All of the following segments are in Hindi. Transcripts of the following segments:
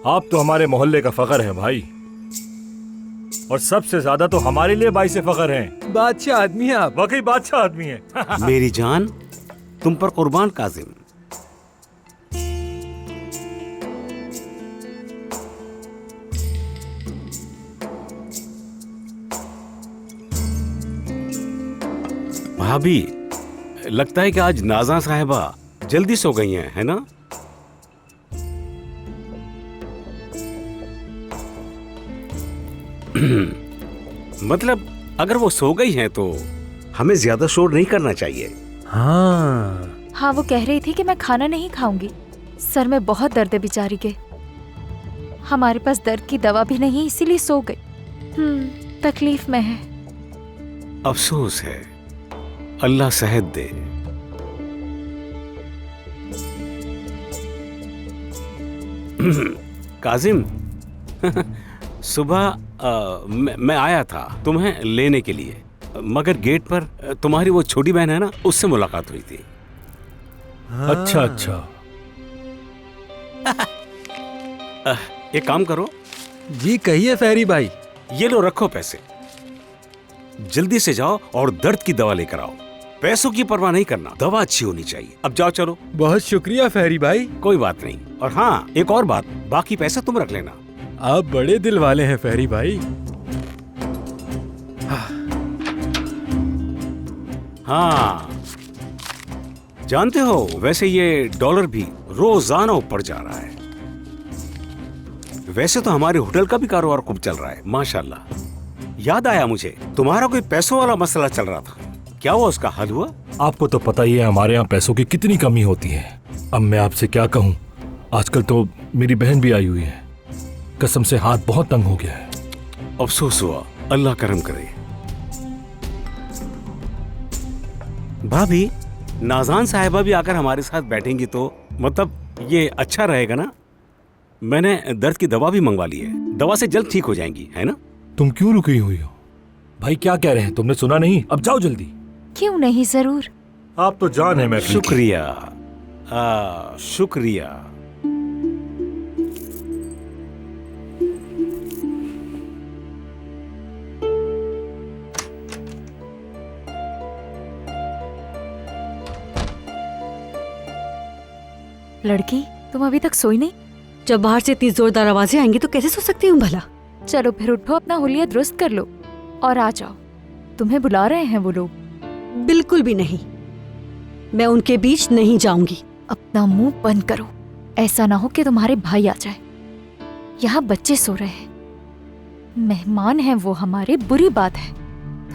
आप तो हमारे मोहल्ले का फख्र हैं भाई, और सबसे ज्यादा तो हमारे लिए भाई से फख्र हैं। बादशाह आदमी है आप। वाकई बादशाह आदमी है। मेरी जान तुम पर कुर्बान काजिम। भाभी, लगता है कि आज नाज़ा साहिबा जल्दी सो गई हैं, है ना? मतलब अगर वो सो गई हैं तो हमें ज्यादा शोर नहीं करना चाहिए। हाँ, वो कह रही थी कि मैं खाना नहीं खाऊंगी, सर में बहुत दर्द है बेचारी के। हमारे पास दर्द की दवा भी नहीं, इसीलिए सो गई। तकलीफ में है। अफसोस है, अल्लाह सेहत दे। काजिम, सुबह मैं आया था तुम्हें लेने के लिए, मगर गेट पर तुम्हारी वो छोटी बहन है ना, उससे मुलाकात हुई थी। अच्छा अच्छा। एक काम करो। जी कहिए फहरी भाई। ये लो, रखो पैसे। जल्दी से जाओ और दर्द की दवा लेकर आओ। पैसों की परवाह नहीं करना, दवा अच्छी होनी चाहिए। अब जाओ, चलो। बहुत शुक्रिया फहरी भाई। कोई बात नहीं। और हाँ, एक और बात, बाकी पैसा तुम रख लेना। आप बड़े दिल वाले हैं फहरी भाई। हाँ, जानते हो, वैसे ये डॉलर भी रोजाना ऊपर जा रहा है। वैसे तो हमारे होटल का भी कारोबार खूब चल रहा है, माशाल्लाह। याद आया मुझे, तुम्हारा कोई पैसों वाला मसला चल रहा था, क्या वो उसका हल हुआ? आपको तो पता ही है हमारे यहाँ पैसों की कितनी कमी होती है। अब मैं आपसे क्या कहूँ, आजकल तो मेरी बहन भी आई हुई है, कसम से हाथ बहुत तंग हो गया है। अफसोस हुआ, अल्लाह करम करे। भाभी, नाज़ान साहिबा भी आकर हमारे साथ बैठेंगी तो मतलब ये अच्छा रहेगा ना? मैंने दर्द की दवा भी मंगवा ली है, दवा से जल्द ठीक हो जाएंगी, है ना? तुम क्यों रुकी हुई हो? भाई क्या कह रहे हैं, तुमने सुना नहीं? अब जाओ जल्दी। क्यों नहीं, जरूर। आप तो जान है। मैं शुक्रिया। शुक्रिया। लड़की, तुम अभी तक सोई नहीं? जब बाहर से इतनी जोरदार आवाजें आएंगी तो कैसे सो सकती हूँ भला? चलो फिर उठो, अपना हुलिया दुरुस्त कर लो और आ जाओ। तुम्हें बुला रहे हैं वो लोग। बिल्कुल भी नहीं, मैं उनके बीच नहीं जाऊंगी। अपना मुंह बंद करो, ऐसा ना हो कि तुम्हारे भाई आ जाए। यहाँ बच्चे सो रहे हैं, मेहमान हैं वो हमारे, बुरी बात है।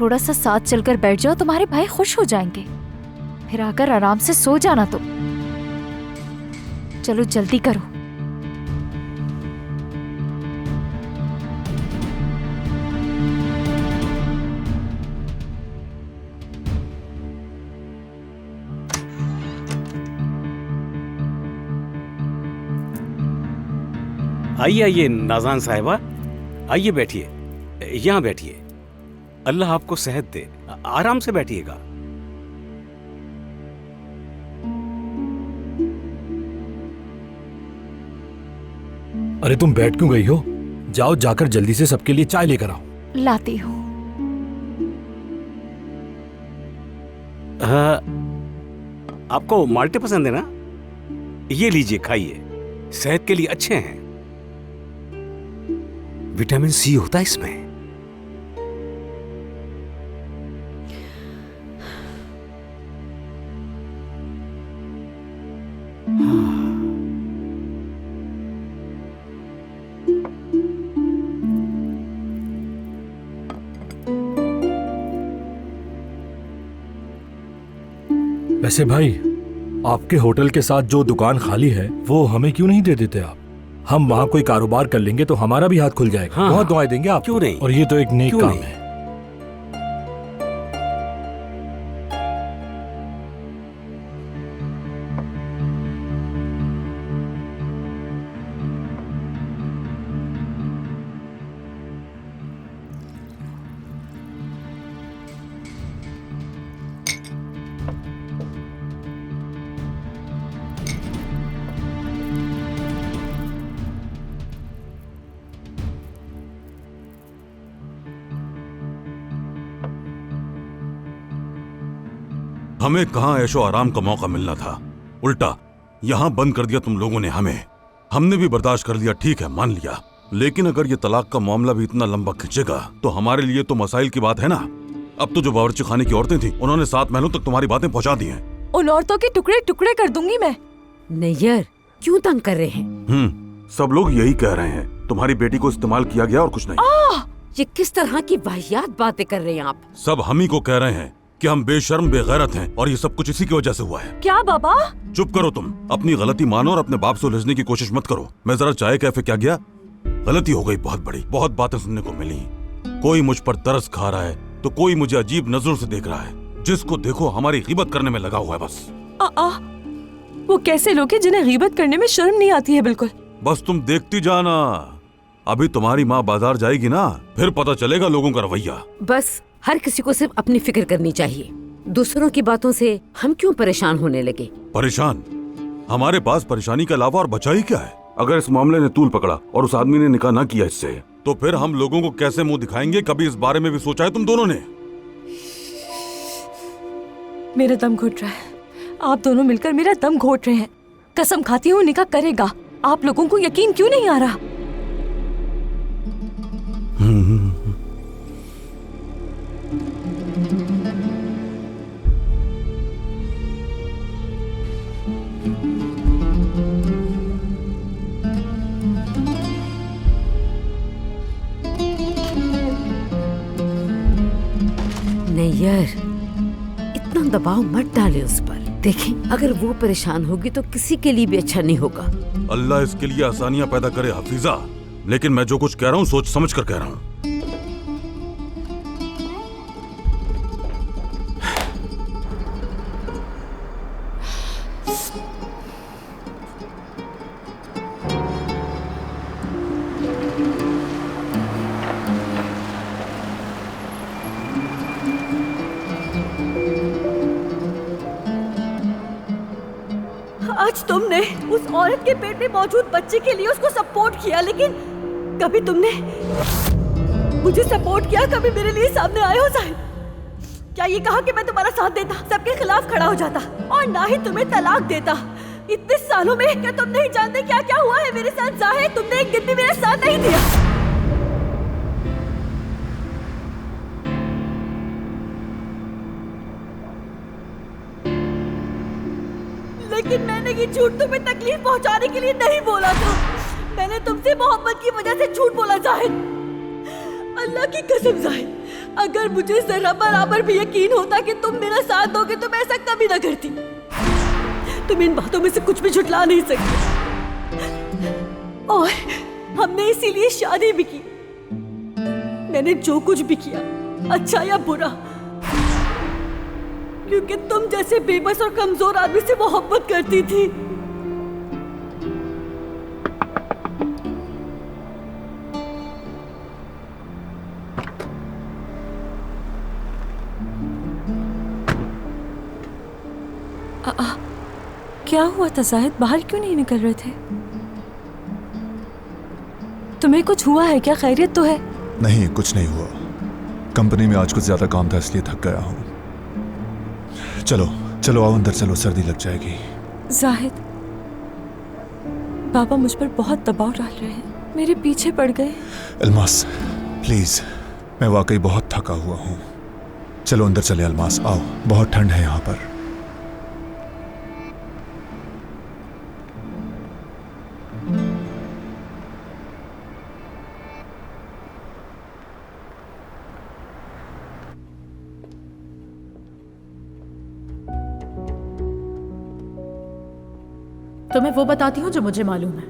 थोड़ा सा साथ चलकर बैठ जाओ, तुम्हारे भाई खुश हो जाएंगे। फिर आकर आराम से सो जाना तुम। चलो जल्दी करो। आइए आइए नाज़ान साहिबा, आइए बैठिए, यहाँ बैठिए। अल्लाह आपको सेहत दे, आराम से बैठिएगा। अरे तुम बैठ क्यों गई हो? जाओ, जाकर जल्दी से सबके लिए चाय लेकर आओ। लाती हूँ। आपको माल्टे पसंद है ना? ये लीजिए, खाइए, सेहत के लिए अच्छे हैं। विटामिन सी होता है इसमें। वैसे भाई, आपके होटल के साथ जो दुकान खाली है वो हमें क्यों नहीं दे देते आप? हम वहाँ कोई कारोबार कर लेंगे तो हमारा भी हाथ खुल जाएगा। हाँ, बहुत दुआएं देंगे आप। क्यों नहीं? और ये तो एक नेक क्यों काम नहीं? है। हमें कहाँ ऐशो आराम का मौका मिलना था, उल्टा यहाँ बंद कर दिया तुम लोगों ने हमें। हमने भी बर्दाश्त कर लिया, ठीक है, मान लिया, लेकिन अगर ये तलाक का मामला भी इतना लंबा खिंचेगा तो हमारे लिए तो मसाइल की बात है ना। अब तो जो बावर्ची खाने की औरतें थी उन्होंने 7 महलों तक तुम्हारी बातें पहुंचा दी हैं। उन औरतों के टुकड़े टुकड़े कर दूंगी मैं। नैयर, क्यों तंग कर रहे हैं? सब लोग यही कह रहे हैं, तुम्हारी बेटी को इस्तेमाल किया गया और कुछ नहीं। ये किस तरह की वाहियात बातें कर रहे हैं आप? सब हम ही को कह रहे हैं कि हम बेशर्म बेगैरत हैं और ये सब कुछ इसी की वजह से हुआ है। क्या बाबा? चुप करो तुम, अपनी गलती मानो और अपने बाप से उलझने की कोशिश मत करो। मैं जरा चाय कैफे क्या गया, गलती हो गई बहुत बड़ी, बहुत बातें सुनने को मिली। कोई मुझ पर तरस खा रहा है तो कोई मुझे अजीब नजरों से देख रहा है। जिसको देखो हमारी गीबत करने में लगा हुआ है बस। वो कैसे लोग हैं जिन्हें गीबत करने में शर्म नहीं आती है बिल्कुल। बस तुम देखती जाना, अभी तुम्हारी माँ बाजार जाएगी ना, फिर पता चलेगा लोगों का रवैया। बस हर किसी को सिर्फ अपनी फिक्र करनी चाहिए, दूसरों की बातों से हम क्यों परेशान होने लगे? परेशान? हमारे पास परेशानी के अलावा और बचा ही क्या है? अगर इस मामले ने तूल पकड़ा और उस आदमी ने निकाह ना किया इससे, तो फिर हम लोगों को कैसे मुंह दिखाएंगे? कभी इस बारे में भी सोचा है तुम दोनों ने? मेरा दम घुट रहा है, आप दोनों मिलकर मेरा दम घोट रहे हैं। कसम खाती हूँ निकाह करेगा। आप लोगों को यकीन क्यों नहीं आ रहा? नैयर, इतना दबाव मत डाले उस पर। देखें, अगर वो परेशान होगी तो किसी के लिए भी अच्छा नहीं होगा। अल्लाह इसके लिए आसानियां पैदा करे हफीजा, लेकिन मैं जो कुछ कह रहा हूँ सोच समझ कर कह रहा हूँ। आज तुमने उस औरत के पेट में मौजूद बच्चे के लिए उसको सपोर्ट किया, लेकिन कभी तुमने मुझे सपोर्ट किया? कभी मेरे लिए सामने आए हो साहिब? क्या ये कहा कि मैं तुम्हारा साथ देता, सबके खिलाफ खड़ा हो जाता और ना ही तुम्हें तलाक देता? इतने सालों में क्या तुम नहीं जानते क्या क्या हुआ है मेरे साथ जाहिद? तुमने एक दिन भी मेरा साथ नहीं दिया। लेकिन मैंने ये झूठ तुम्हें तकलीफ पहुंचाने के लिए नहीं बोला था। मैंने तुमसे मोहब्बत की वजह से झूठ बोला जाहिद। अल्लाह की कसम जाहिद, अगर मुझे जरा बराबर भी यकीन होता कि तुम मेरा साथ दोगे तो मैं ऐसा कभी ना करती। तुम इन बातों में से कुछ भी झुठला नहीं सकते। और हमने इसीलिए शादी भी की। मैंने जो कुछ भी किया, अच्छा या बुरा, क्योंकि तुम जैसे बेबस और कमजोर आदमी से मोहब्बत करती थी। क्या हुआ था जाहिद? बाहर क्यों नहीं निकल रहे थे? तुम्हें कुछ हुआ है क्या? खैरियत तो है? नहीं, कुछ नहीं हुआ। कंपनी में आज कुछ ज्यादा काम था इसलिए थक गया हूँ। चलो चलो आओ अंदर चलो, सर्दी लग जाएगी। जाहिद, बाबा मुझ पर बहुत दबाव डाल रहे हैं, मेरे पीछे पड़ गए। अलमास प्लीज, मैं वाकई बहुत थका हुआ हूँ। चलो अंदर चले अलमास, आओ, बहुत ठंड है यहाँ पर। तो मैं वो बताती हूँ जो मुझे मालूम है।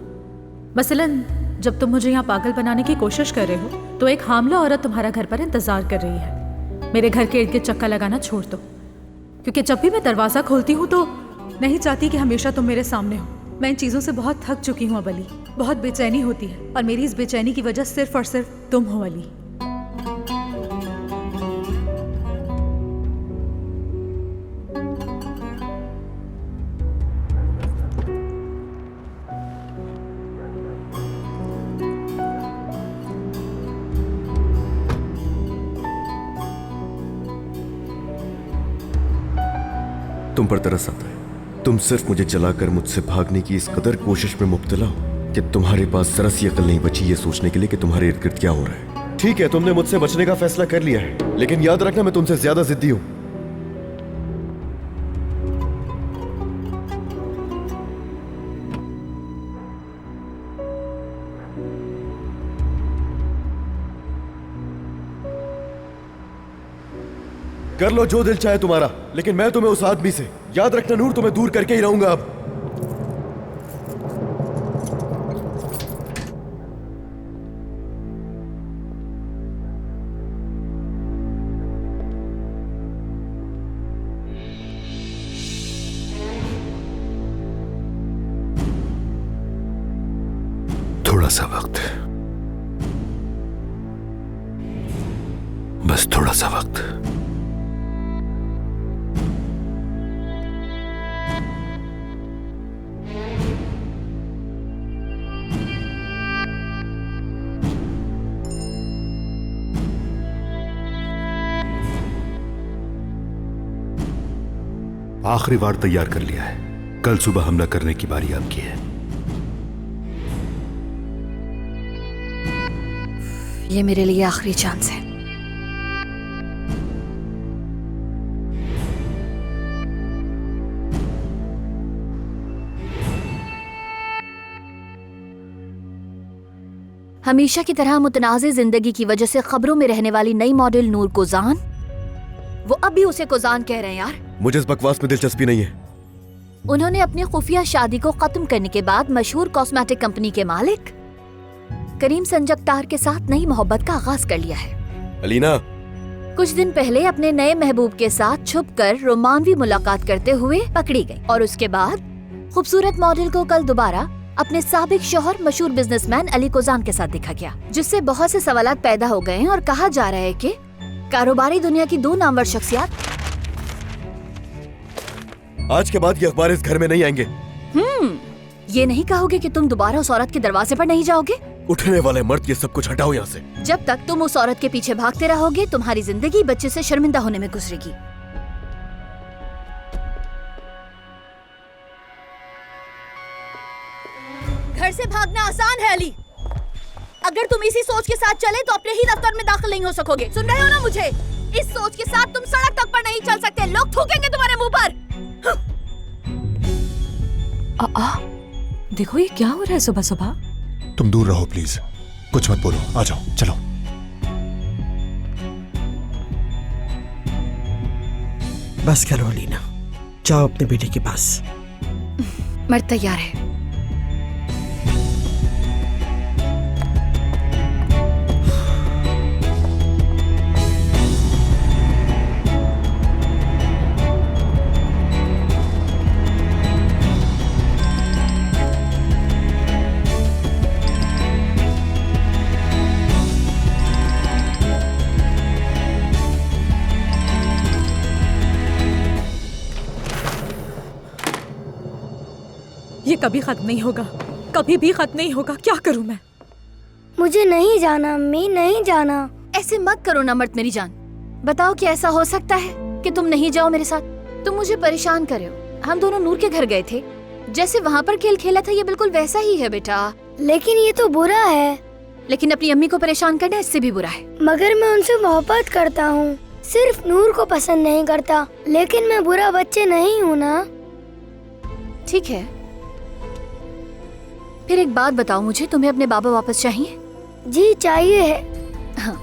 मसलन जब तुम मुझे यहाँ पागल बनाने की कोशिश कर रहे हो तो एक हामला औरत तुम्हारा घर पर इंतजार कर रही है। मेरे घर के इर्द गिर्द चक्का लगाना छोड़ दो, क्योंकि जब भी मैं दरवाज़ा खोलती हूँ तो नहीं चाहती कि हमेशा तुम मेरे सामने हो। मैं इन चीज़ों से बहुत थक चुकी हूँ अली, बहुत बेचैनी होती है और मेरी इस बेचैनी की वजह सिर्फ और सिर्फ तुम हो अली। तुम पर तरस आता है। तुम सिर्फ मुझे जलाकर मुझसे भागने की इस कदर कोशिश में मुब्तला हो कि तुम्हारे पास जरा सी अकल नहीं बची ये सोचने के लिए कि तुम्हारे इर्द गिर्द क्या हो रहा है। ठीक है, तुमने मुझसे बचने का फैसला कर लिया है, लेकिन याद रखना मैं तुमसे ज्यादा जिद्दी हूं। कर लो जो दिल चाहे तुम्हारा, लेकिन मैं तुम्हें उस आदमी से, याद रखना नूर, तुम्हें दूर करके ही रहूंगा अब। थोड़ा सा वक्त, बस थोड़ा सा वक्त। आखिरी वार तैयार कर लिया है, कल सुबह हमला करने की बारी आपकी है। ये मेरे लिए आखिरी चांस है। हमेशा की तरह मुतनाज़े जिंदगी की वजह से खबरों में रहने वाली नई मॉडल नूर कोजान, वो अब भी उसे कोजान कह रहे हैं यार। मुझे इस बकवास में दिलचस्पी नहीं है। उन्होंने अपनी खुफिया शादी को खत्म करने के बाद मशहूर कॉस्मेटिक कंपनी के मालिक करीम संजक्तार के साथ नई मोहब्बत का आगाज कर लिया है। अलीना, कुछ दिन पहले अपने नए महबूब के साथ छुपकर रोमानवी मुलाकात करते हुए पकड़ी गई और उसके बाद खूबसूरत मॉडल को कल दोबारा अपने साबिक शौहर मशहूर बिजनेसमैन अली कोजान के साथ देखा गया, जिससे बहुत से सवालात पैदा हो गए हैं और कहा जा रहा है कि कारोबारी दुनिया की दो नामवर शख्सियत आज के बाद ये अखबार इस घर में नहीं आएंगे। ये नहीं कहोगे कि तुम दोबारा उस औरत के दरवाजे पर नहीं जाओगे? उठने वाले मर्द, ये सब कुछ हटाओ यहाँ से। जब तक तुम उस औरत के पीछे भागते रहोगे, तुम्हारी जिंदगी बच्चे से शर्मिंदा होने में गुजरेगी। घर से भागना आसान है अली। अगर तुम इसी सोच के साथ चले तो अपने ही दफ्तर में दाखिल नहीं हो सकोगे। सुन रहे हो ना मुझे? इस सोच के साथ तुम सड़क तक पर नहीं चल सकते, लोग थूकेंगे तुम्हारे मुंह पर। देखो ये क्या हो रहा है सुबह सुबह। तुम दूर रहो प्लीज, कुछ मत बोलो, आ जाओ, चलो। बस करो अलीना, जाओ अपने बेटे के पास। मर्द तैयार है। ये कभी खत्म नहीं होगा, कभी भी खत्म नहीं होगा। क्या करूं मैं? मुझे नहीं जाना अम्मी, नहीं जाना। ऐसे मत करो ना मर्द मेरी जान। बताओ कि ऐसा हो सकता है कि तुम नहीं जाओ मेरे साथ? तुम मुझे परेशान कर रहे हो। हम दोनों नूर के घर गए थे, जैसे वहाँ पर खेल खेला था, ये बिल्कुल वैसा ही है बेटा। लेकिन ये तो बुरा है। लेकिन अपनी अम्मी को परेशान करना इससे भी बुरा है। मगर मैं उनसे मोहब्बत करता हूँ, सिर्फ नूर को पसंद नहीं करता। लेकिन मैं बुरा बच्चे नहीं हूँ ना। ठीक है, फिर एक बात बताओ मुझे, तुम्हें अपने बाबा वापस चाहिए? जी चाहिए है। हाँ,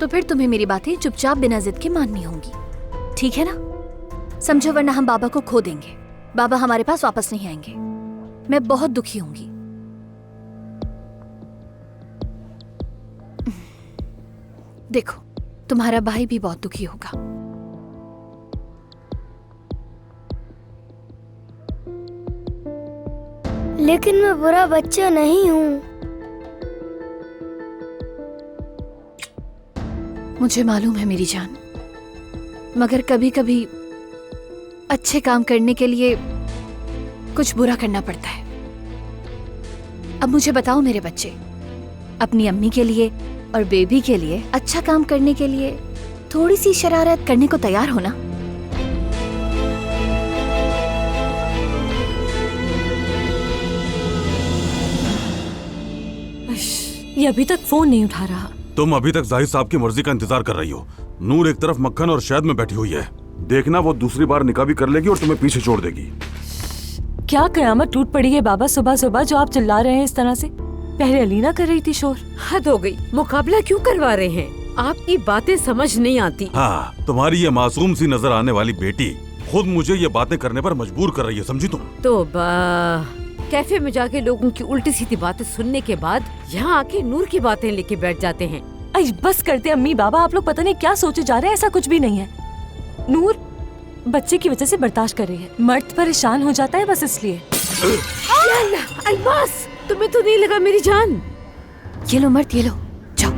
तो फिर तुम्हें मेरी बातें चुपचाप बिना जिद के माननी होंगी, ठीक है ना? समझो, वरना हम बाबा को खो देंगे। बाबा हमारे पास वापस नहीं आएंगे। मैं बहुत दुखी होंगी। देखो, तुम्हारा भाई भी बहुत दुखी होगा। लेकिन मैं बुरा बच्चा नहीं हूँ। मुझे मालूम है मेरी जान, मगर कभी कभी अच्छे काम करने के लिए कुछ बुरा करना पड़ता है। अब मुझे बताओ मेरे बच्चे, अपनी अम्मी के लिए और बेबी के लिए अच्छा काम करने के लिए थोड़ी सी शरारत करने को तैयार हो ना? ये अभी तक फोन नहीं उठा रहा। तुम अभी तक जाहिद साहब की मर्जी का इंतजार कर रही हो। नूर एक तरफ मक्खन और शहद में बैठी हुई है, देखना वो दूसरी बार निकाह भी कर लेगी और तुम्हें पीछे छोड़ देगी। क्या कयामत टूट पड़ी है बाबा सुबह सुबह जो आप चिल्ला रहे हैं इस तरह से। पहले अलीना कर रही थी शोर। हद हो गई, मुकाबला क्यों करवा रहे हैं? आपकी बातें समझ नहीं आती। हाँ, तुम्हारी ये मासूम सी नजर आने वाली बेटी खुद मुझे ये बातें करने पर मजबूर कर रही है, समझी तुम? तो कैफे में जाके लोगों की उल्टी सीधी बातें सुनने के बाद यहाँ आके नूर की बातें लेके बैठ जाते हैं। बस करते अम्मी बाबा, आप लोग पता नहीं क्या सोचे जा रहे हैं। ऐसा कुछ भी नहीं है। नूर बच्चे की वजह से बर्दाश्त कर रही है, मर्द परेशान हो जाता है बस इसलिए। अल्मास, तुम्हें तो नहीं लगा मेरी जान? ये लो मर्द, ये लो, जाओ।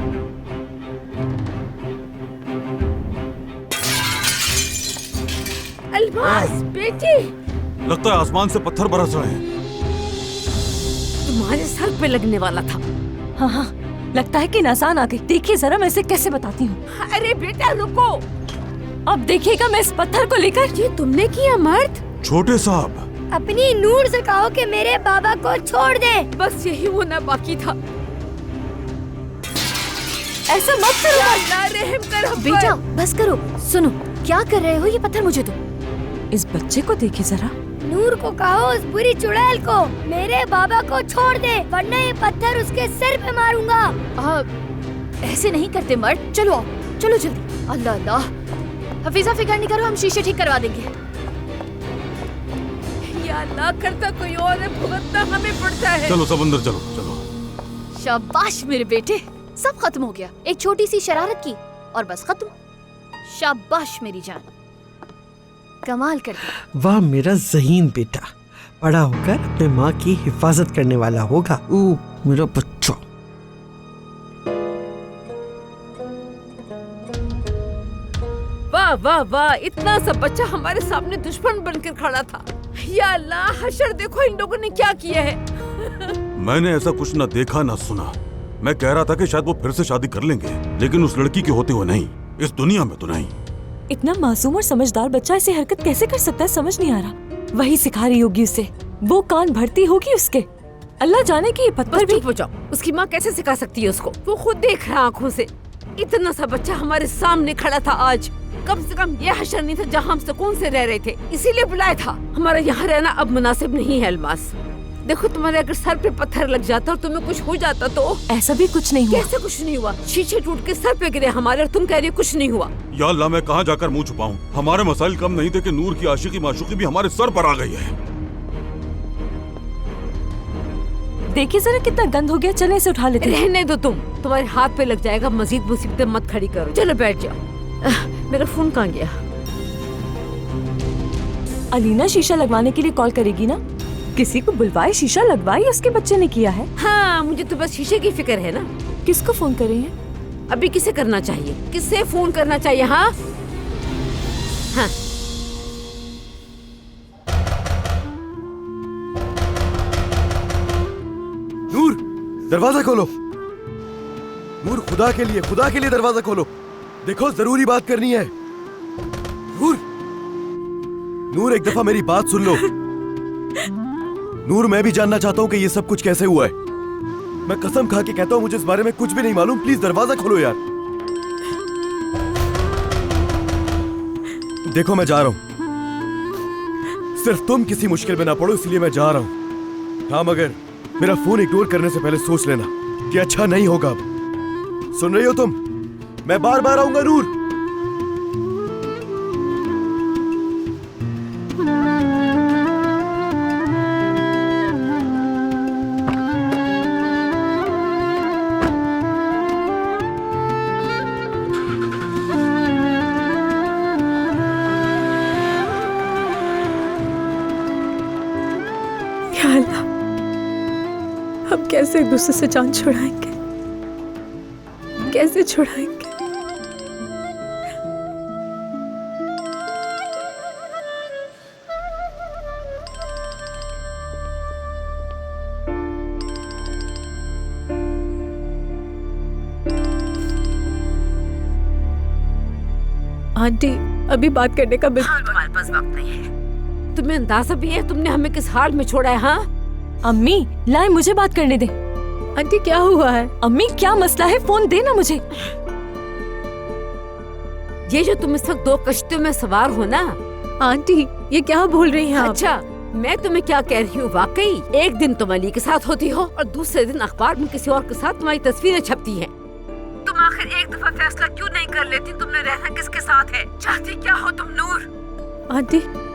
अल्मास बेटी, लगता है आसमान से पत्थर बरस रहे हैं। तुम्हारे सर पे लगने वाला था। हाँ हाँ, लगता है कि आसान आ गई। देखिए जरा मैं इसे कैसे बताती हूँ। अरे बेटा रुको, अब देखिएगा मैं इस पत्थर को लेकर। ये तुमने किया मर्द? छोटे साहब, अपनी नूर से कहो कि मेरे बाबा को छोड़ दे। बस यही होना बाकी था। ऐसा मत करो। अल्लाह रहम कर हम पर। बेटा बस करो। सुनो, क्या कर रहे हो? ये पत्थर मुझे दो। इस बच्चे को देखिए जरा। नूर को कहो उस बुरी चुड़ैल को मेरे बाबा को छोड़ दे, वरना ये पत्थर उसके सिर पे मारूंगा। ऐसे नहीं करते मर्द। चलो आओ, चलो जल्दी। अल्लाह अल्लाह, हफीजा फिक्र नहीं करो, हम शीशे ठीक करवा देंगे। या अल्लाह, करता कोई और है, भुगतना हमें पड़ता है। चलो सब अंदर चलो, चलो। शाबाश मेरे बेटे, सब खत्म हो गया। एक छोटी सी शरारत की और बस खत्म। शाबाश मेरी जान, कमाल कर दिया। वाह मेरा ज़हीन बेटा, बड़ा होकर अपने माँ की हिफाजत करने वाला होगा। ओ मेरा बच्चा। वाह वाह वाह, इतना सा बच्चा हमारे सामने दुश्मन बनकर खड़ा था। या अल्लाह, हशर देखो इन लोगों ने क्या किया है। मैंने ऐसा कुछ न देखा न सुना। मैं कह रहा था कि शायद वो फिर से शादी कर लेंगे, लेकिन उस लड़की के होते हुए नहीं, इस दुनिया में तो नहीं। इतना मासूम और समझदार बच्चा ऐसी हरकत कैसे कर सकता है, समझ नहीं आ रहा। वही सिखा रही होगी उसे, वो कान भरती होगी उसके। अल्लाह जाने कि ये पत्थर भी। चुप हो जाओ, उसकी माँ कैसे सिखा सकती है उसको? वो खुद देख रहा आँखों से। इतना सा बच्चा हमारे सामने खड़ा था आज। कम से कम ये हशर नहीं था जहाँ हम सुकून से रह रहे थे, इसीलिए बुलाया था। हमारा यहाँ रहना अब मुनासिब नहीं है अल्मास। देखो, तुम्हारे अगर सर पे पत्थर लग जाता और तुम्हें कुछ हो जाता तो। ऐसा भी कुछ नहीं हुआ। कैसे कुछ नहीं हुआ? शीशे टूट के सर पे गिरे हमारे और तुम कह रही हो कुछ नहीं हुआ। या अल्लाह, मैं कहाँ जाकर मुंह छुपाऊं? हमारे मसाइल कम नहीं थे कि नूर की आशिकी माशूकी भी हमारे सर पर आ गई है। देखिए जरा कितना गंद हो गया। चले इसे उठा लेते। रहने दो तुम, तुम्हारे हाथ पे लग जाएगा। मजीद मुसीबतें मत खड़ी करो। चलो बैठ जाओ। मेरा फोन कहाँ गया? अलीना शीशा लगवाने के लिए कॉल करेगी ना? किसी को बुलवाए, शीशा लगवाए, उसके बच्चे ने किया है। हाँ, मुझे तो बस शीशे की फिक्र है ना। किसको फोन करे हैं? अभी किसे करना चाहिए? किसे फोन करना चाहिए? हाँ हाँ, नूर, दरवाजा खोलो। नूर, खुदा के लिए दरवाजा खोलो। देखो, जरूरी बात करनी है। नूर, एक दफा मेरी बात सुन लो। नूर, मैं भी जानना चाहता हूँ कि ये सब कुछ कैसे हुआ है। मैं कसम खा के कहता हूँ मुझे इस बारे में कुछ भी नहीं मालूम। प्लीज दरवाजा खोलो यार। देखो, मैं जा रहा हूँ, सिर्फ तुम किसी मुश्किल में ना पड़ो, इसलिए मैं जा रहा हूँ। हाँ, मगर मेरा फोन इग्नोर करने से पहले सोच लेना कि अच्छा नहीं होगा। अब सुन रही हो तुम? मैं बार बार आऊंगा नूर। हम कैसे एक दूसरे से जान छुड़ाएंगे? कैसे छुड़ाएंगे? आंटी, अभी बात करने का बिल्कुल तुम्हारे पास वक्त नहीं है। तुम्हें अंदाजा भी है तुमने हमें किस हाल में छोड़ा है? हाँ अम्मी, लाए मुझे बात करने दे। आंटी क्या हुआ है? अम्मी क्या मसला है? फोन देना मुझे। ये जो तुम इस वक्त 2 कश्तियों में सवार हो ना। आंटी ये क्या बोल रही हैं आप? अच्छा मैं तुम्हें क्या कह रही हूँ, वाकई एक दिन तुम अली के साथ होती हो और दूसरे दिन अखबार में किसी और के साथ तुम्हारी तस्वीरें छपती हैं। तुम आखिर एक दफा फैसला क्यों नहीं कर लेती तुमने रहना किसके साथ है? चाहती क्या हो तुम नूर?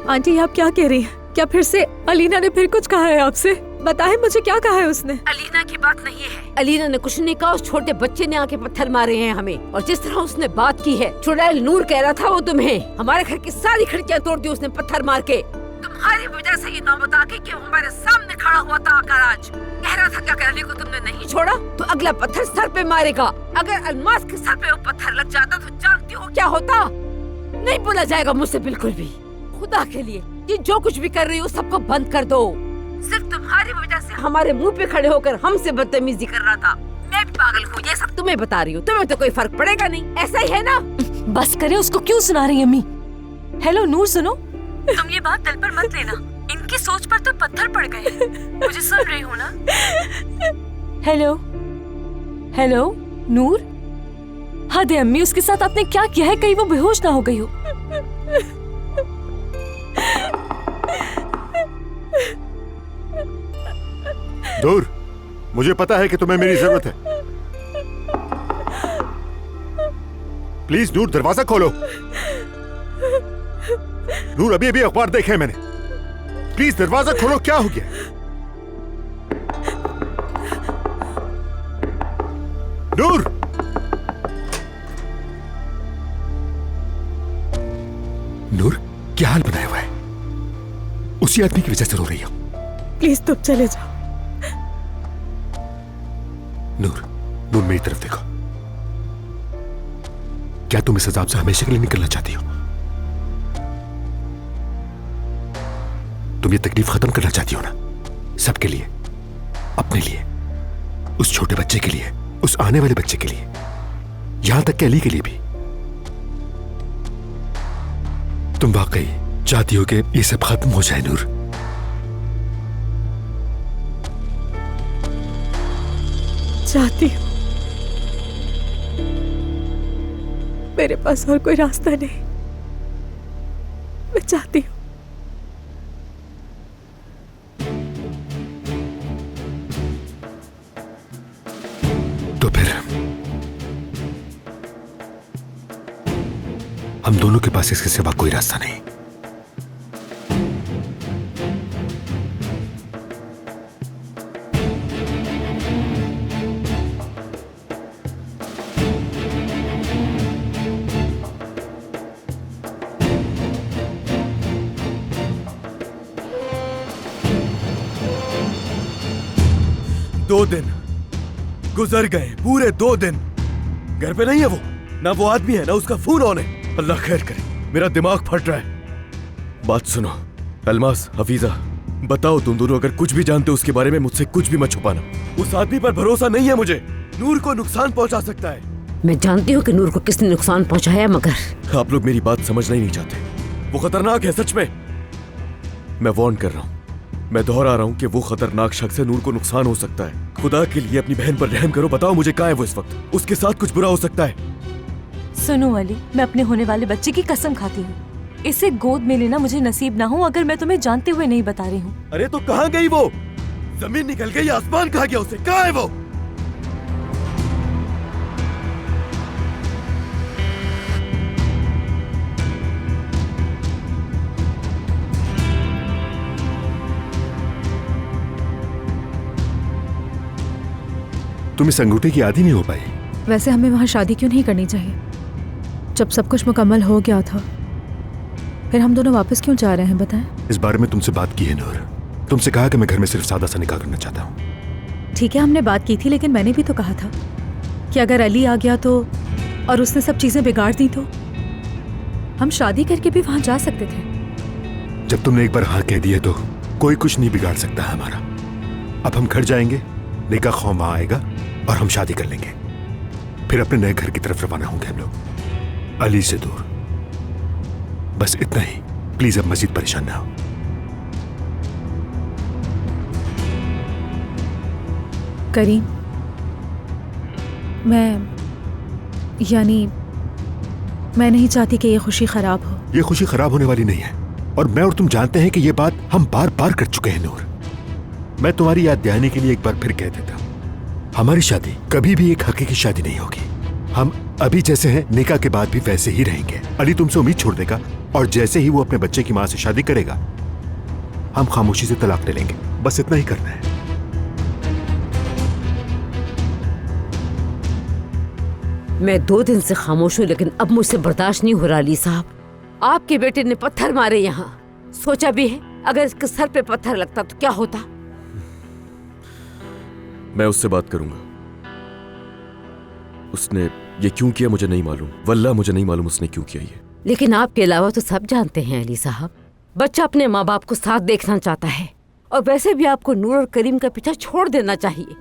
आंटी आप क्या कह रही हैं? क्या फिर से अलीना ने फिर कुछ कहा है आपसे? बताएं मुझे, क्या कहा है उसने? अलीना की बात नहीं है। अलीना ने कुछ नहीं कहा, उस छोटे बच्चे ने आके पत्थर मारे हैं हमें। और जिस तरह उसने बात की है, चुड़ैल नूर कह रहा था वो तुम्हें, हमारे घर की सारी खिड़कियां तोड़ दी उसने पत्थर मार के। तुम्हारी वजह से ये नौबत आ गई कि वो हमारे सामने खड़ा हुआ था आकर आज। कह रहा था क्या करने को तुमने नहीं छोड़ा तो अगला पत्थर सर पे मारेगा। अगर अलमास के सर पे वो पत्थर लग जाता तो जानती हो क्या होता? नहीं बोला जाएगा मुझसे बिल्कुल भी। खुदा के लिए ये जो कुछ भी कर रही हो सबको बंद कर दो। सिर्फ तुम्हारी वजह से हमारे मुंह पे खड़े होकर हमसे बदतमीजी कर रहा था। मैं भी पागल हूँ, ये सब तुम्हें बता रही हूँ। तुम्हें तो कोई फर्क पड़ेगा नहीं, ऐसा ही है ना? बस करे, उसको क्यों सुना रही अम्मी? हेलो नूर, सुनो। तुम ये बात दिल पर मत लेना, इनकी सोच पर तो पत्थर पड़ गए। मुझे सुन रही हो ना? हेलो नूर। हद है अम्मी, उसके साथ आपने क्या किया है? कहीं वो बेहोश ना हो गई हो। दूर, मुझे पता है कि तुम्हें मेरी जरूरत है। प्लीज नूर, दरवाजा खोलो। नूर, अभी अभी अखबार देखे मैंने। प्लीज दरवाजा खोलो, क्या हो गया? नूर! नूर, क्या हाल बनाया हुआ है? उसी आदमी की वजह से रो रही हो। प्लीज तुम चले जाओ। नूर, नूर मेरी तरफ देखो। क्या तुम इस अजाब से हमेशा के लिए निकलना चाहती हो? तुम ये तकलीफ खत्म करना चाहती हो ना? सबके लिए, अपने लिए, उस छोटे बच्चे के लिए, उस आने वाले बच्चे के लिए, यहां तक कि अली के लिए भी। तुम वाकई चाहती हो कि ये सब खत्म हो जाए नूर? चाहती हूँ। मेरे पास और कोई रास्ता नहीं। मैं चाहती हूँ। तो फिर हम दोनों के पास इसके सिवा कोई रास्ता नहीं। दो दिन गुजर गए, पूरे 2 दिन। घर पे नहीं है वो, ना वो आदमी है, ना उसका फोन ऑन है। अल्लाह खैर करे, मेरा दिमाग फट रहा है। बात सुनो अलमास, हफीजा, बताओ तुम दोनों अगर कुछ भी जानते हो उसके बारे में मुझसे कुछ भी मत छुपाना। उस आदमी पर भरोसा नहीं है मुझे, नूर को नुकसान पहुंचा सकता है। मैं जानती हूँ कि नूर को किसने नुकसान पहुंचाया, मगर आप लोग मेरी बात समझना ही नहीं चाहते। वो खतरनाक है सच में। मैं वार्न कर रहा हूँ, मैं दोहरा रहा हूँ कि वो खतरनाक शख्स से नूर को नुकसान हो सकता है। खुदा के लिए अपनी बहन पर रहम करो। बताओ मुझे कहाँ है वो इस वक्त? उसके साथ कुछ बुरा हो सकता है। सुनो अली, मैं अपने होने वाले बच्चे की कसम खाती हूँ, इसे गोद में लेना मुझे नसीब ना हो अगर मैं तुम्हें जानते हुए नहीं बता रही हूँ। अरे तो कहाँ गई वो? जमीन निकल गई, आसमान खा गया उसे। कहाँ है वो? तुम इस अंगूठे की आदी नहीं हो पाई? वैसे हमें वहाँ शादी क्यों नहीं करनी चाहिए? जब सब कुछ मुकम्मल हो गया था, फिर हम दोनों वापस क्यों जा रहे हैं बताएं? इस बारे में तुमसे बात की है नूर। तुमसे कहा कि मैं घर में सिर्फ सादा सा निकाह करना चाहता हूँ। ठीक है, हमने बात की थी, लेकिन मैंने भी तो कहा था कि अगर अली आ गया तो, और उसने सब चीजें बिगाड़ दी तो हम शादी करके भी वहां जा सकते थे। जब तुमने एक बार हाँ कह दिया तो कोई कुछ नहीं बिगाड़ सकता है हमारा। अब हम घर जाएंगे, निकाह ख्वाह आएगा और हम शादी कर लेंगे। फिर अपने नए घर की तरफ रवाना होंगे हम लोग, अली से दूर। बस इतना ही। प्लीज अब मजीद परेशान ना हो। करीम, मैं नहीं चाहती कि ये खुशी खराब हो। ये खुशी खराब होने वाली नहीं है, और मैं और तुम जानते हैं कि ये बात हम बार बार कर चुके हैं नूर। मैं तुम्हारी याद दिलाने के लिए एक बार फिर कह देता हूं, हमारी शादी कभी भी एक हकीकी शादी नहीं होगी। हम अभी जैसे हैं निकाह के बाद भी वैसे ही रहेंगे। अली तुमसे उम्मीद छोड़ देगा, और जैसे ही वो अपने बच्चे की माँ से शादी करेगा हम खामोशी से तलाक ले लेंगे। बस इतना ही करना है। मैं 2 दिन से खामोश हूँ, लेकिन अब मुझसे बर्दाश्त नहीं हो रहा। अली साहब, आपके बेटे ने पत्थर मारे यहाँ। सोचा भी है अगर इसके सर पे पत्थर लगता तो क्या होता? मैं उससे बात करूंगा। उसने ये क्यों किया मुझे नहीं मालूम, वल्लाह मुझे नहीं मालूम उसने क्यों किया ये। लेकिन आपके अलावा तो सब जानते हैं अली साहब, बच्चा अपने माँ बाप को साथ देखना चाहता है, और वैसे भी आपको नूर और करीम का पीछा छोड़ देना चाहिए।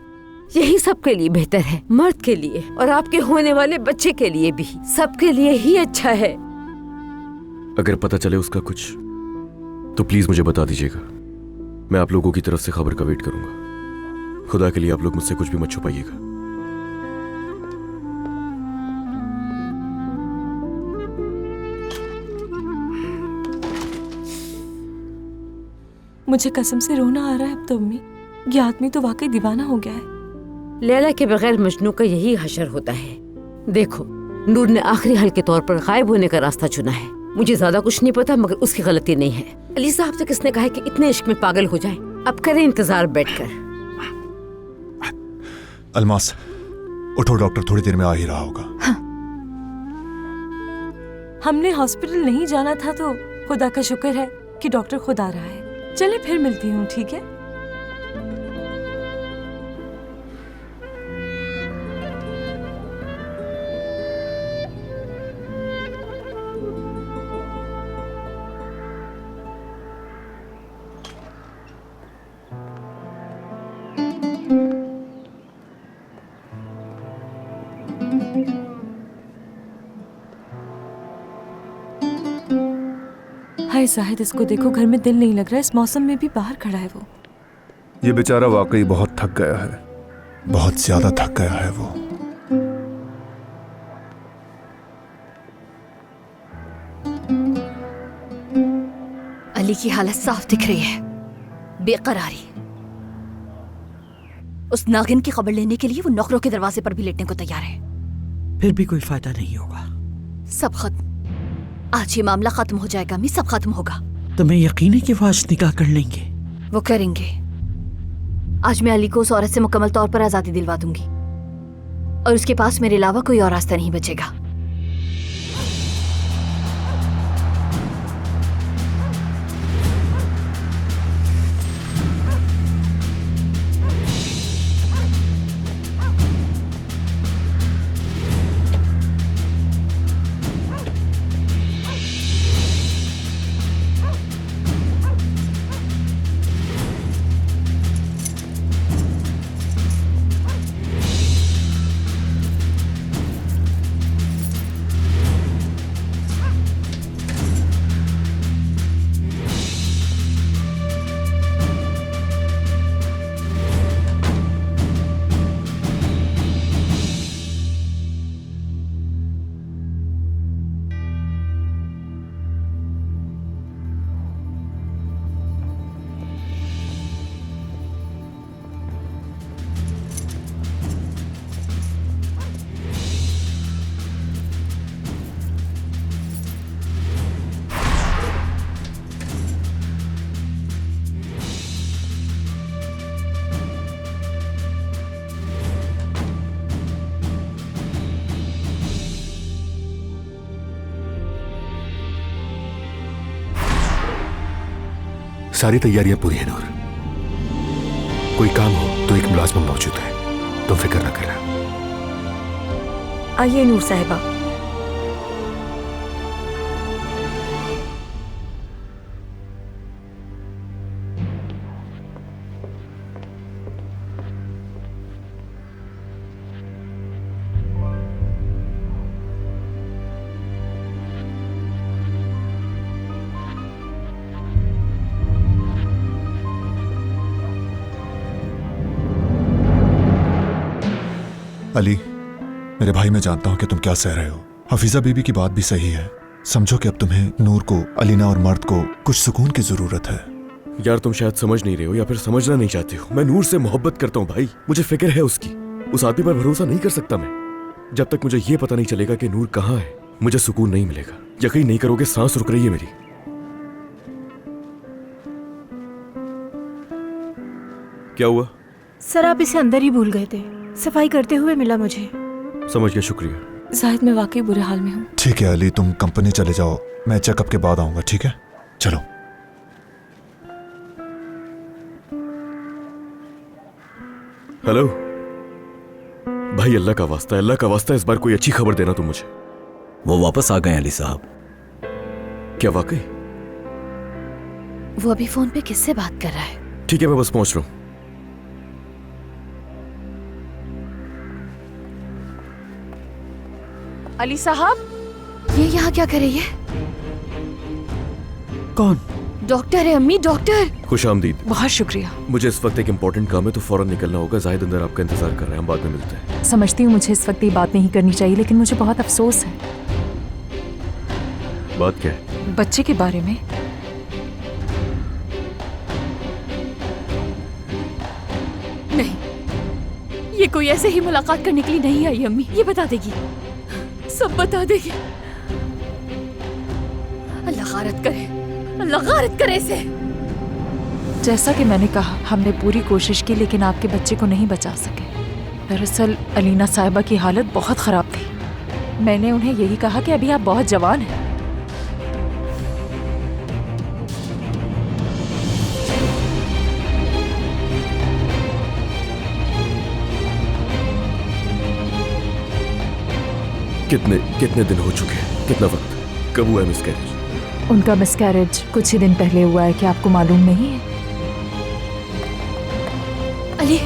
यही सबके लिए बेहतर है, मर्द के लिए और आपके होने वाले बच्चे के लिए भी। सबके लिए ही अच्छा है। अगर पता चले उसका कुछ तो प्लीज मुझे बता दीजिएगा। मैं आप लोगों की तरफ से खबर का वेट करूंगा। खुदा के लिए आप लोग मुझसे कुछ भी मत छुपाइएगा। मुझे कसम से रोना आ रहा है अब तो अम्मी। ये आदमी तो वाकई दीवाना हो गया है। लैला के बगैर मजनू का यही हशर होता है। देखो, नूर ने आखिरी हल के तौर पर गायब होने का रास्ता चुना है। मुझे ज्यादा कुछ नहीं पता, मगर उसकी गलती नहीं है। अली साहब से किसने कहा है कि इतने इश्क में पागल हो जाए? अब करें इंतजार बैठकर। अलमास उठो, डॉक्टर थोड़ी देर में आ ही रहा होगा। हाँ। हमने हॉस्पिटल नहीं जाना था तो खुदा का शुक्र है कि डॉक्टर खुद आ रहा है। चले फिर मिलती हूँ, ठीक है? हाय जाहिद, इसको देखो, घर में दिल नहीं लग रहा। इस मौसम में भी बाहर खड़ा है वो। ये बेचारा वाकई बहुत थक गया है, बहुत ज्यादा थक गया है वो। अली की हालत साफ दिख रही है, बेकरारी। उस नागिन की खबर लेने के लिए वो नौकरों के दरवाजे पर भी लेटने को तैयार है। फिर भी कोई फायदा नहीं होगा। सब खत्म। आज ये मामला खत्म हो जाएगा अम्मी, सब खत्म होगा। तुम्हें यकीन है कि वो आज निकाह कर लेंगे? वो करेंगे। आज मैं अली को उस औरत से मुकम्मल तौर पर आजादी दिलवा दूंगी, और उसके पास मेरे अलावा कोई और रास्ता नहीं बचेगा। सारी तैयारियां पूरी हैं नूर। कोई काम हो तो एक मुलाजिम मौजूद है, तुम फिक्र न करना। आइए नूर साहिबा। अली, मेरे भाई, मैं जानता हूं कि तुम क्या सह रहे हो। हफीजा बीबी की बात भी सही है। समझो कि अब तुम्हें नूर को, अलीना और मर्द को कुछ सुकून की जरूरत है। यार तुम शायद समझ नहीं रहे हो या फिर समझना नहीं चाहते हो। मैं नूर से मोहब्बत करता हूँ भाई, मुझे फिक्र है उसकी। उस आदमी पर भरोसा नहीं कर सकता मैं। जब तक मुझे ये पता नहीं चलेगा कि नूर कहाँ है, मुझे सुकून नहीं मिलेगा। यकीन नहीं करोगे, सांस रुक रही है मेरी। क्या हुआ? सर आप इसे अंदर ही भूल गए थे, सफाई करते हुए मिला मुझे। समझ गया, शुक्रिया। जाहिद मैं वाकई बुरे हाल में हूँ। ठीक है अली, तुम कंपनी चले जाओ, मैं चेकअप के बाद आऊंगा, ठीक है? चलो। हेलो भाई, अल्लाह का वास्ता, अल्लाह का वास्ता, इस बार कोई अच्छी खबर देना तुम मुझे। वो वापस आ गए अली साहब। क्या वाकई? वो अभी फोन पे किससे बात कर रहा है? ठीक है, मैं बस पहुंच रहा हूं। अली साहब, ये यहाँ क्या कर रही है? कौन? डॉक्टर है अम्मी, डॉक्टर। खुश आमदीद। बहुत शुक्रिया। मुझे इस वक्त एक इम्पोर्टेंट काम है तो फौरन निकलना होगा। जाहिद अंदर आपका इंतजार कर रहे हैं, हम बाद में मिलते हैं। समझती हूँ मुझे इस वक्त ये बात नहीं करनी चाहिए, लेकिन मुझे बहुत अफसोस है। बात क्या है? बच्चे के बारे में। नहीं, ये कोई ऐसे ही मुलाकात करने के लिए नहीं आई अम्मी। ये बता देगी, सब बता देगी। अल्लाह गारत करे, अल्लाह गारत करे इसे। जैसा कि मैंने कहा, हमने पूरी कोशिश की लेकिन आपके बच्चे को नहीं बचा सके। दरअसल अलीना साहिबा की हालत बहुत खराब थी। मैंने उन्हें यही कहा कि अभी आप बहुत जवान हैं। कितने दिन हो चुके हैं? कितना वक्त? कब हुआ है मिसकैरेज? उनका मिसकैरेज कुछ ही दिन पहले हुआ है। क्या आपको मालूम नहीं है? अली,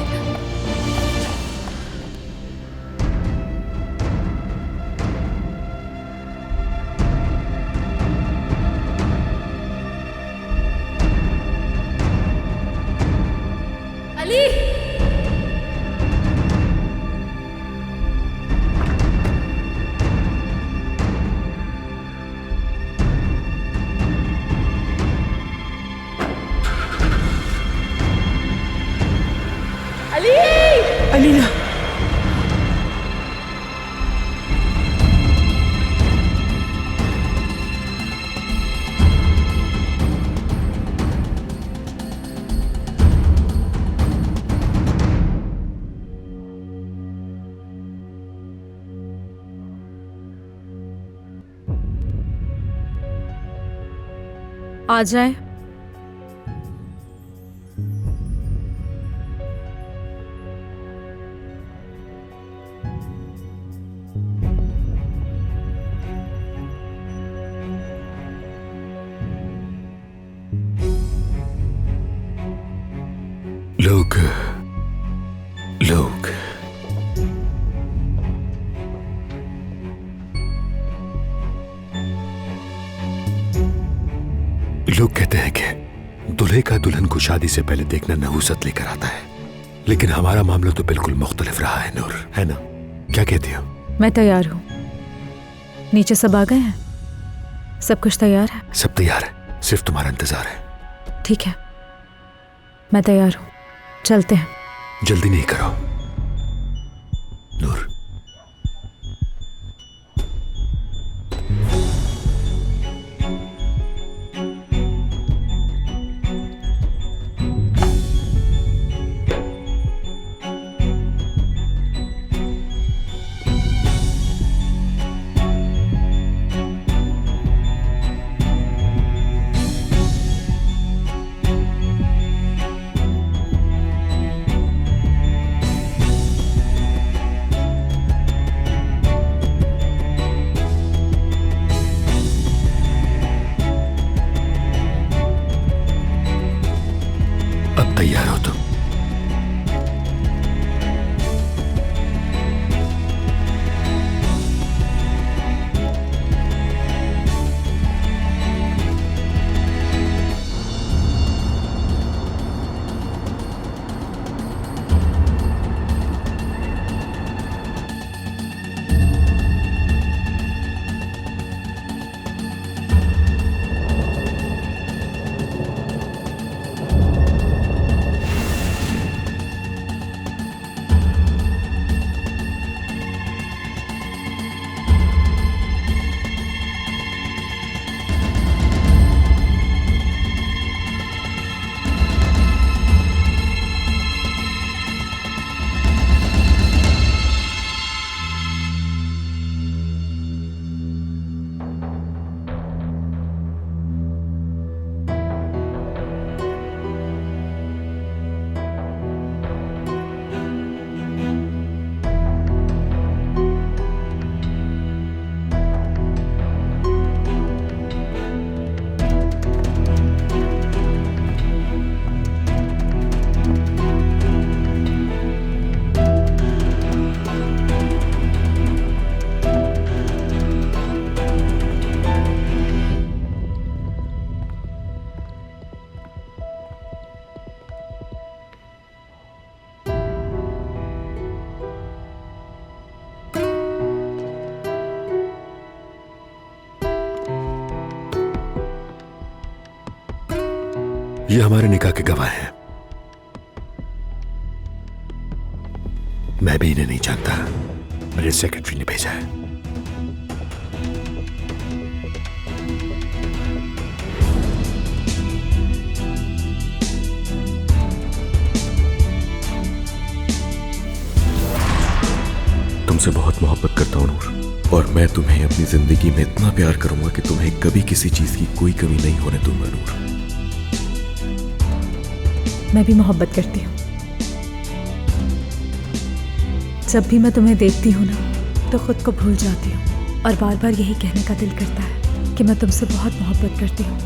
अली, अलीना, आ जाए। लोग कहते हैं कि दूल्हे का दुल्हन को शादी से पहले देखना नहुसत लेकर आता है, लेकिन हमारा मामला तो बिल्कुल मुख्तलिफ रहा है नूर, है ना? क्या कहती हो? मैं तैयार हूँ। नीचे सब आ गए हैं? सब कुछ तैयार है? सब तैयार है, सिर्फ तुम्हारा इंतजार है। ठीक है, मैं तैयार हूँ, चलते हैं। जल्दी नहीं करो नूर। ये हमारे निकाह के गवाह हैं। मैं भी इन्हें नहीं जानता, मेरे सेक्रेटरी ने भेजा है। तुमसे बहुत मोहब्बत करता हूं नूर, और मैं तुम्हें अपनी जिंदगी में इतना प्यार करूंगा कि तुम्हें कभी किसी चीज की कोई कमी नहीं होने दूंगा नूर। मैं भी मोहब्बत करती हूँ। जब भी मैं तुम्हें देखती हूँ ना तो खुद को भूल जाती हूँ और बार बार यही कहने का दिल करता है कि मैं तुमसे बहुत मोहब्बत करती हूँ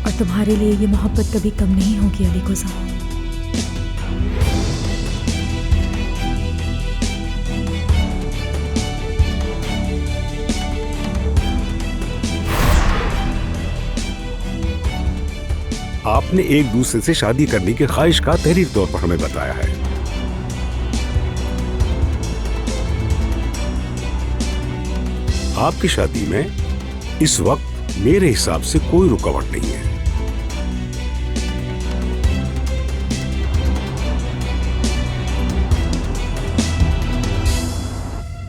और तुम्हारे लिए ये मोहब्बत कभी कम नहीं होगी अली गुज़ा। आपने एक दूसरे से शादी करने की ख्वाहिश का तहरीर तौर पर हमें बताया है। आपकी शादी में इस वक्त मेरे हिसाब से कोई रुकावट नहीं है।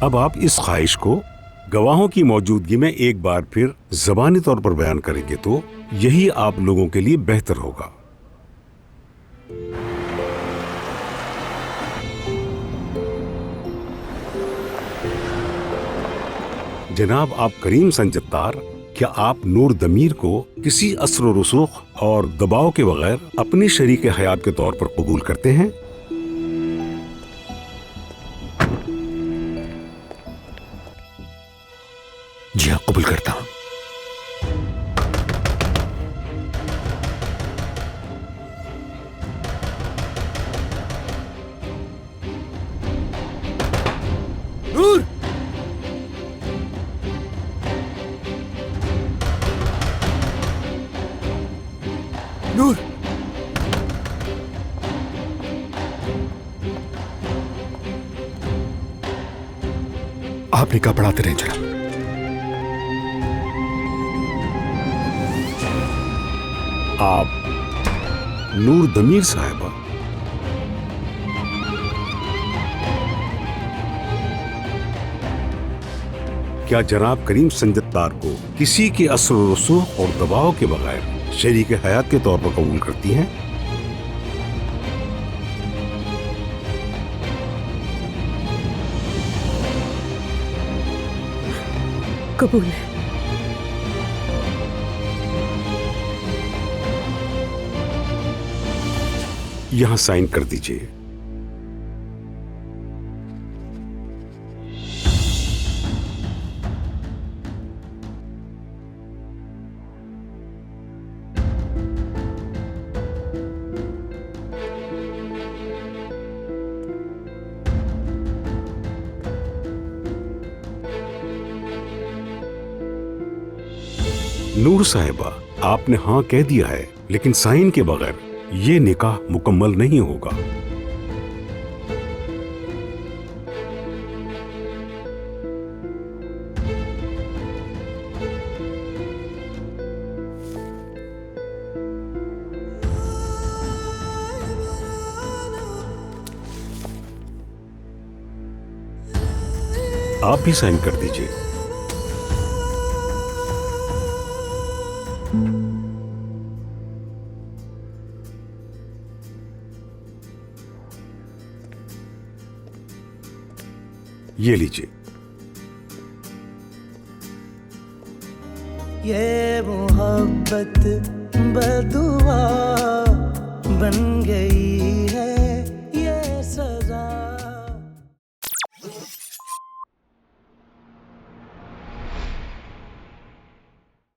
अब आप इस ख्वाहिश को गवाहों की मौजूदगी में एक बार फिर ज़बानी तौर पर बयान करेंगे तो यही आप लोगों के लिए बेहतर होगा। जनाब आप करीम संजत्तार, क्या आप नूर दमीर को किसी असर रसूख और दबाव के बगैर अपनी शरीक हयात के तौर पर कबूल करते हैं? जी हाँ, कबूल करता हूं। नूर! नूर! आप निकाह पढ़ाते रहें जरा। आप नूर दमीर साहिबा, क्या जनाब करीम संजत्तार को किसी के असर रसूख और दबाव के बगैर शरीक हयात के तौर पर कबूल करती हैं? कबूल है। यहां साइन कर दीजिए। नूर साहिबा, आपने हाँ कह दिया है, लेकिन साइन के बगैर ये निकाह मुकम्मल नहीं होगा। आप भी साइन कर दीजिए। ये लीजिए। ये मोहब्बत बदुआ बन गई है,